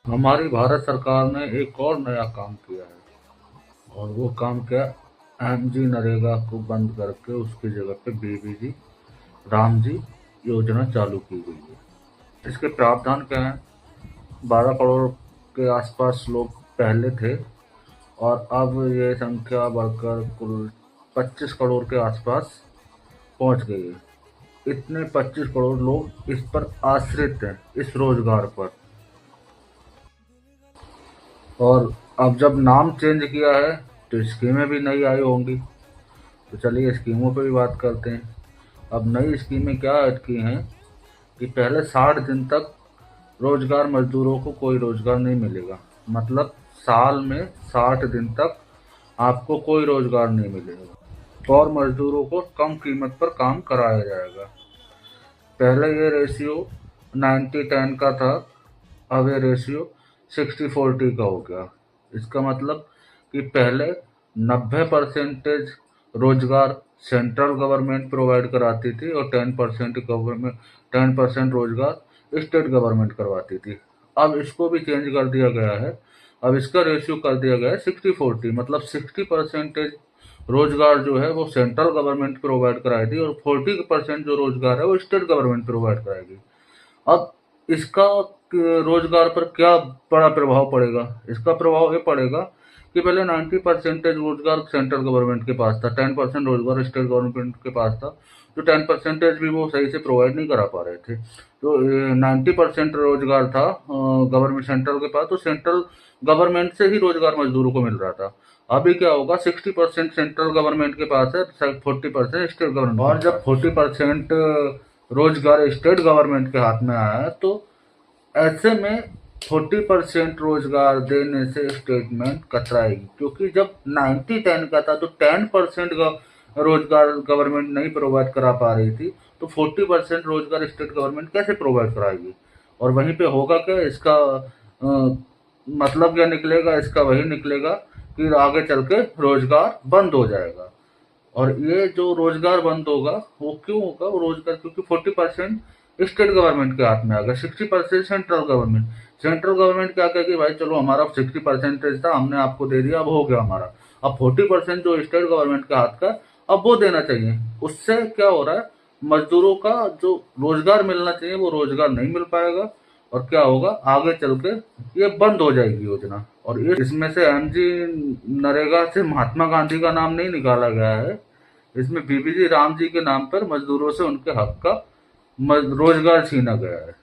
हमारी भारत सरकार ने एक और नया काम किया है और वो काम क्या, एमजी नरेगा को बंद करके उसकी जगह पे बीबीजी रामजी योजना चालू की गई है। इसके प्रावधान क्या है? 12 करोड़ के आसपास लोग पहले थे और अब ये संख्या बढ़कर कुल 25 करोड़ के आसपास पहुंच गई है। इतने 25 करोड़ लोग इस पर आश्रित हैं, इस रोजगार पर। और अब जब नाम चेंज किया है तो स्कीमें भी नई आई होंगी। तो चलिए स्कीमों पे भी बात करते हैं। अब नई स्कीमें क्या ऐड की हैं कि पहले 60 दिन तक रोजगार मजदूरों को कोई रोजगार नहीं मिलेगा। मतलब साल में 60 दिन तक आपको कोई रोजगार नहीं मिलेगा और मजदूरों को कम कीमत पर काम कराया जाएगा। पहले ये रेशियो 90-10 का था, अब ये रेशियो 60-40 का हो गया। इसका मतलब कि पहले 90% रोजगार सेंट्रल गवर्नमेंट प्रोवाइड कराती थी और 10% रोजगार स्टेट गवर्नमेंट करवाती थी। अब इसको भी चेंज कर दिया गया है। अब इसका रेशियो कर दिया गया है 60-40, मतलब 60% रोजगार जो है वो सेंट्रल गवर्नमेंट प्रोवाइड कराएगी और 40% जो रोजगार है वो स्टेट गवर्नमेंट प्रोवाइड कराएगी। अब इसका रोजगार पर क्या बड़ा प्रभाव पड़ेगा? इसका प्रभाव ये पड़ेगा कि पहले 90% रोजगार सेंट्रल गवर्नमेंट के पास था, 10% रोजगार स्टेट गवर्नमेंट के पास था। जो 10% भी वो सही से प्रोवाइड नहीं करा पा रहे थे। तो 90% रोजगार था गवर्नमेंट सेंट्रल के पास, तो सेंट्रल गवर्नमेंट से ही रोजगार मजदूरों को मिल रहा था। अभी क्या होगा, 60% सेंट्रल गवर्नमेंट के पास है, 40% स्टेट गवर्नमेंट। और जब 40% रोजगार स्टेट गवर्नमेंट के हाथ में आया है तो ऐसे में 40% रोजगार देने से स्टेटमेंट कतराएगी, क्योंकि जब 90-10 का था तो 10% रोजगार गवर्नमेंट नहीं प्रोवाइड करा पा रही थी, तो 40% रोजगार स्टेट गवर्नमेंट कैसे प्रोवाइड कराएगी? और वहीं पे होगा क्या इसका मतलब क्या निकलेगा? इसका वही निकलेगा कि आगे चल के रोजगार बंद हो जाएगा। और ये जो रोजगार बंद होगा वो क्यों होगा? वो रोजगार क्योंकि 40% स्टेट गवर्नमेंट के हाथ में आ गया, 60% सेंट्रल गवर्नमेंट। सेंट्रल गवर्नमेंट क्या कहेगी, भाई चलो हमारा 60% था, हमने आपको दे दिया, अब हो गया हमारा। अब 40% जो स्टेट गवर्नमेंट के हाथ का, अब वो देना चाहिए। उससे क्या हो रहा है, मजदूरों का जो रोजगार मिलना चाहिए वो रोजगार नहीं मिल पाएगा और क्या होगा, आगे चल के ये बंद हो जाएगी योजना। और ये इसमें से एमजी नरेगा से महात्मा गांधी का नाम नहीं निकाला गया है, इसमें बीबीजी राम जी के नाम पर मजदूरों से उनके हक का रोजगार छीना गया है।